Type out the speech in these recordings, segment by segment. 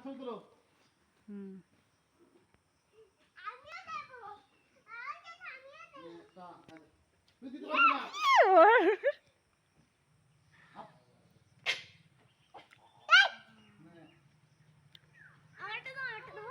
ছবি তুলো। আমিও দেব। তুই দিতে পারবি না। আমারটা দাও, আমারটা দাও।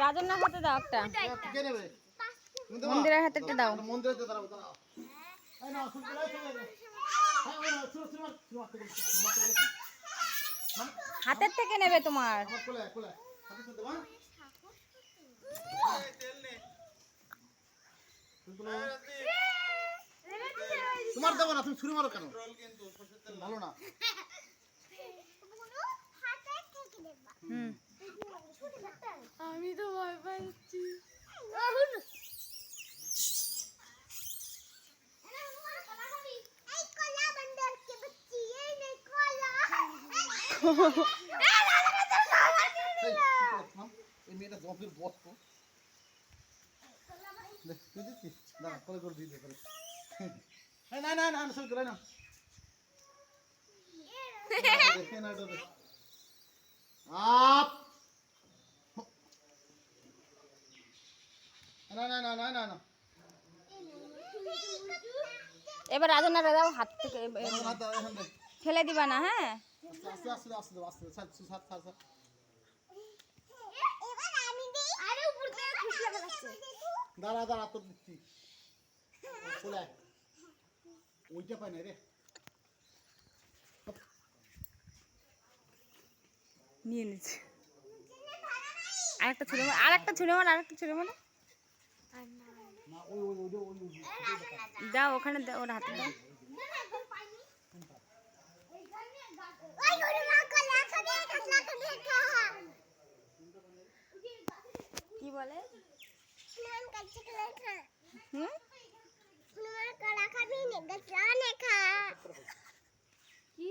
রাজন্যার হাতে দাও একটা, কে নেবে? মন্দিরের হাতে একটা দাও। মন্দিরে দাঁড়াবো, দাঁড়াও। এই নাও, শুরু করে চলে যাবে। হ্যাঁ, ওই নাও, শুরু মার, শুরু মারতে বলেছি, শুরু মারতে বলেছি। হাতের থেকে নেবে তোমার। আমার কোলে, কোলে। হাতে তুলতে মা। তুলো। তোমার দেবো না, তুমি ছুরি মারো কেন? ভালো না। আমি তো ভয় পাচ্ছি। এই মেয়েটা জবের বস তো। দেখ, তুই দিচ্ছিস? দাঁড়া, কলে করে দিয়ে দে করে। এই না না না, সব করে না। দেখে না এটা দেখ। আপ। না না না না না না। এবার রাজন্যাটা দাও হাত থেকে, হাত এখান দে। ফেলে দিবা না, হ্যাঁ? আস্তে আস্তে আস্তে আস্তে আস্তে সাত সাত সাত। দাঁড়া দাঁড়া, তোর দিচ্ছি। কোলে। ওইটা পাই না রে। নিয়ে নিচ্ছে। আরেকটা ছুঁড়ে মার, আরেকটা ছুঁড়ে মার, আরেকটা ছুঁড়ে মার। না, ওই ওই ওই ওই ওই। দাও ওখানে দাও, ওর হাতে দাও। কি বলে? কি